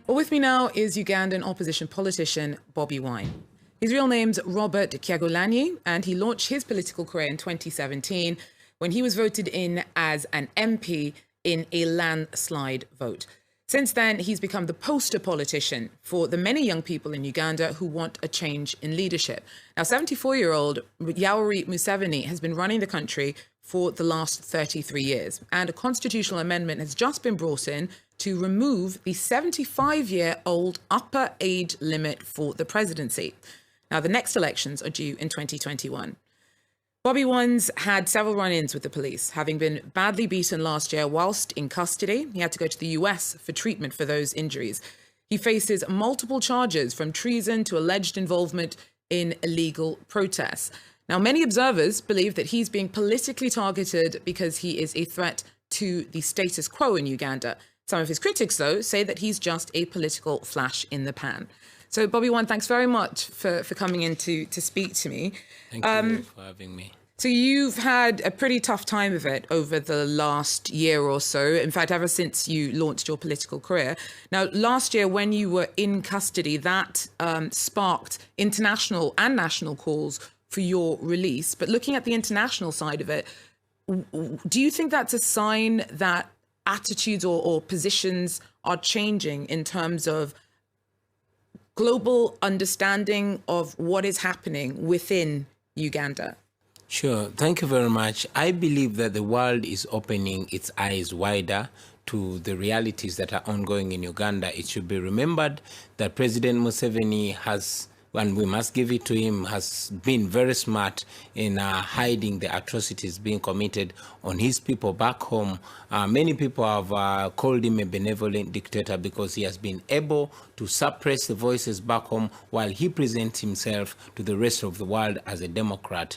Well, with me now is Ugandan opposition politician BOBI Wine. His real name's Robert Kyagulanyi, and he launched his political career in 2017 when he was voted in as an MP in a landslide vote. Since then, he's become the poster politician for the many young people in Uganda who want a change in leadership. Now, 74-year-old Yoweri Museveni has been running the country for the last 33 years, and a constitutional amendment has just been brought in to remove the 75-year-old upper age limit for the presidency. Now, the next elections are due in 2021. BOBI Wine's had several run-ins with the police, having been badly beaten last year whilst in custody. He had to go to the US for treatment for those injuries. He faces multiple charges, from treason to alleged involvement in illegal protests. Now, many observers believe that he's being politically targeted because he is a threat to the status quo in Uganda. Some of his critics, though, say that he's just a political flash in the pan. So, BOBI Wine, thanks very much for coming in to speak to me. Thank you for having me. So you've had a pretty tough time of it over the last year or so. In fact, ever since you launched your political career. Now, last year, when you were in custody, that sparked international and national calls for your release. But looking at the international side of it, do you think that's a sign that attitudes or positions are changing in terms of global understanding of what is happening within Uganda? Sure. Thank you very much. I believe that the world is opening its eyes wider to the realities that are ongoing in Uganda. It should be remembered that President Museveni has, and we must give it to him, has been very smart in hiding the atrocities being committed on his people back home. Many people have called him a benevolent dictator because he has been able to suppress the voices back home while he presents himself to the rest of the world as a democrat.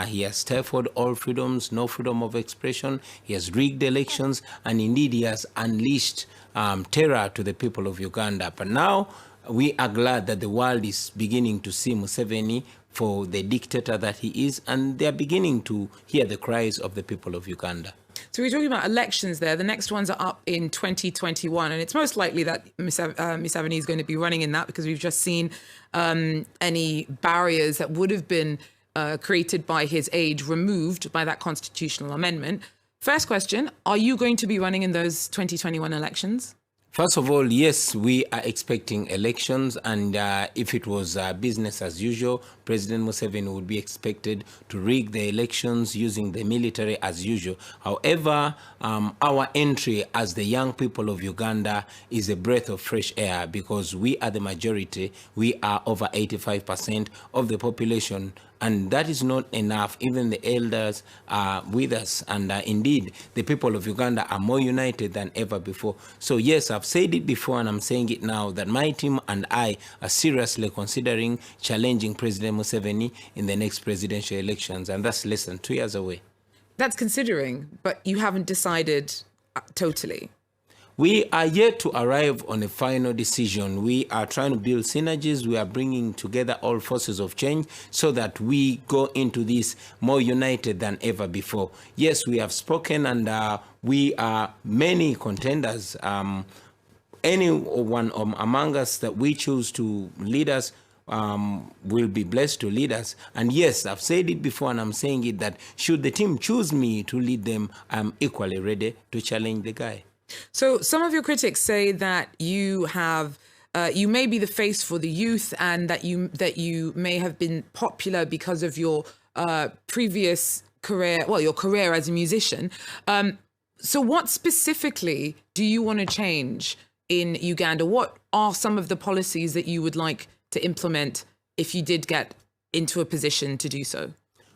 He has stifled all freedoms, no freedom of expression. He has rigged elections, and indeed he has unleashed terror to the people of Uganda. But now, we are glad that the world is beginning to see Museveni for the dictator that he is, and they are beginning to hear the cries of the people of Uganda. So we're talking about elections there. The next ones are up in 2021, and it's most likely that Museveni is going to be running in that, because we've just seen any barriers that would have been created by his age removed by that constitutional amendment. First question, are you going to be running in those 2021 elections? First of all, yes, we are expecting elections, and if it was business as usual, President Museveni would be expected to rig the elections using the military as usual. However, our entry as the young people of Uganda is a breath of fresh air, because we are the majority. We are over 85% of the population. And that is not enough. Even the elders are with us. And indeed, the people of Uganda are more united than ever before. So yes, I've said it before and I'm saying it now, that my team and I are seriously considering challenging President Museveni in the next presidential elections. And that's less than 2 years away. That's considering, but you haven't decided totally. We are yet to arrive on a final decision. We are trying to build synergies. We are bringing together all forces of change so that we go into this more united than ever before. Yes, we have spoken, and we are many contenders. Anyone among us that we choose to lead us will be blessed to lead us. And yes, I've said it before and I'm saying it, that should the team choose me to lead them, I'm equally ready to challenge the guy. So some of your critics say that you have, you may be the face for the youth, and that you may have been popular because of your previous career, well, your career as a musician. So what specifically do you want to change in Uganda? What are some of the policies that you would like to implement if you did get into a position to do so?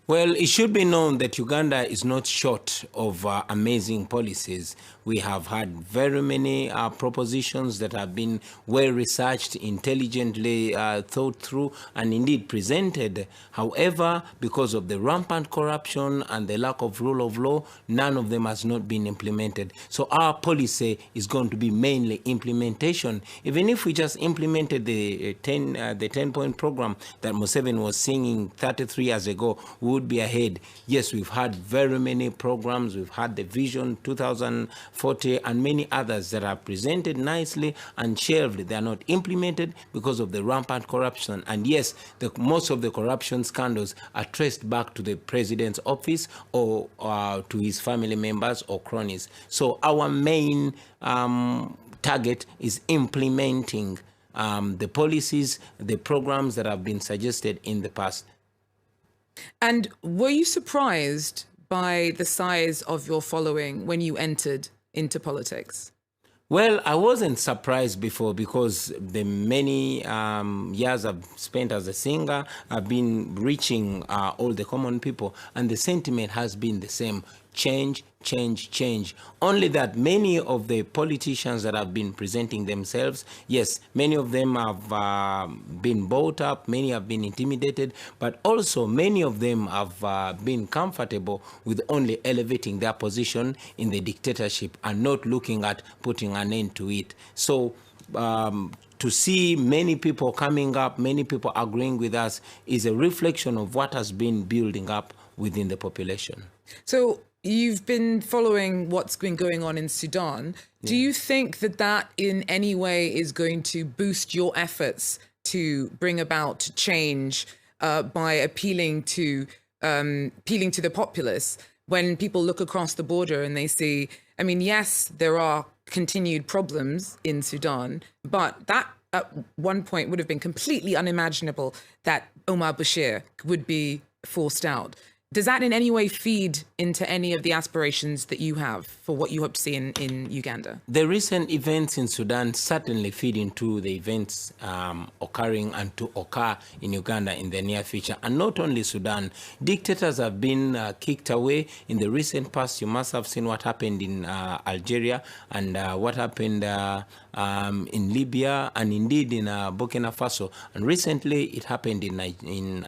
Well, it should be known that Uganda is not short of amazing policies. We have had very many propositions that have been well researched, intelligently thought through, and indeed presented. However, because of the rampant corruption and the lack of rule of law, none of them has not been implemented. So our policy is going to be mainly implementation. Even if we just implemented the 10-point program that Museveni was singing 33 years ago, we would be ahead. Yes, we've had very many programs. We've had the Vision 2005 40, and many others that are presented nicely and shelved. They are not implemented because of the rampant corruption. And yes, most of the corruption scandals are traced back to the president's office or to his family members or cronies. So our main target is implementing the policies, the programs that have been suggested in the past. And were you surprised by the size of your following when you entered into politics? Well, I wasn't surprised before because the many years I've spent as a singer, I've been reaching all the common people, and the sentiment has been the same. Change, change, change. Only that many of the politicians that have been presenting themselves, yes, many of them have been bought up, many have been intimidated, but also many of them have been comfortable with only elevating their position in the dictatorship and not looking at putting an end to it. So to see many people coming up, many people agreeing with us is a reflection of what has been building up within the population. So you've been following what's been going on in Sudan. Do you think that that in any way is going to boost your efforts to bring about change by appealing to the populace? When people look across the border and they see, I mean, yes, there are continued problems in Sudan, but that at one point would have been completely unimaginable that Omar Bashir would be forced out. Does that in any way feed into any of the aspirations that you have for what you hope to see in Uganda? The recent events in Sudan certainly feed into the events occurring and to occur in Uganda in the near future. And not only Sudan, dictators have been kicked away. In the recent past, you must have seen what happened in Algeria and what happened in Libya and indeed in Burkina Faso. And recently it happened in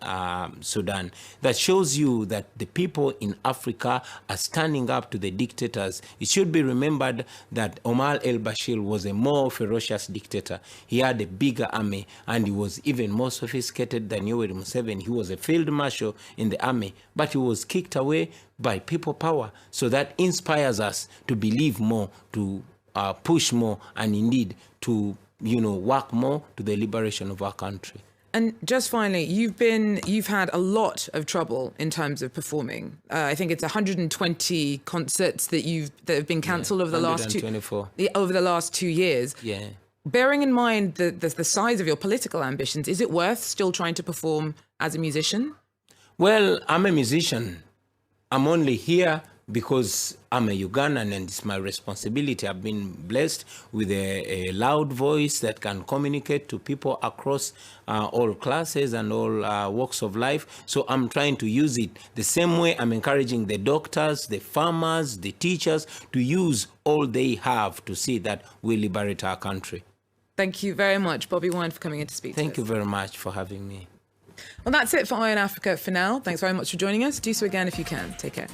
Sudan. That shows you that the people in Africa are standing up to the dictators. It should be remembered that Omar el-Bashir was a more ferocious dictator. He had a bigger army and he was even more sophisticated than Yoweri Museveni. He was a field marshal in the army, but he was kicked away by people power. So that inspires us to believe more, to push more, and indeed to work more to the liberation of our country. And just finally, you've had a lot of trouble in terms of performing. I think it's 120 concerts that have been cancelled over the last 2 years. Yeah. Bearing in mind the size of your political ambitions, is it worth still trying to perform as a musician? Well, I'm a musician. I'm only here because I'm a Ugandan and it's my responsibility. I've been blessed with a loud voice that can communicate to people across all classes and all walks of life. So I'm trying to use it the same way I'm encouraging the doctors, the farmers, the teachers to use all they have to see that we liberate our country. Thank you very much, BOBI Wine, for coming in to speak to us. Thank you very much for having me. Well, that's it for Eye on Africa for now. Thanks very much for joining us. Do so again if you can. Take care.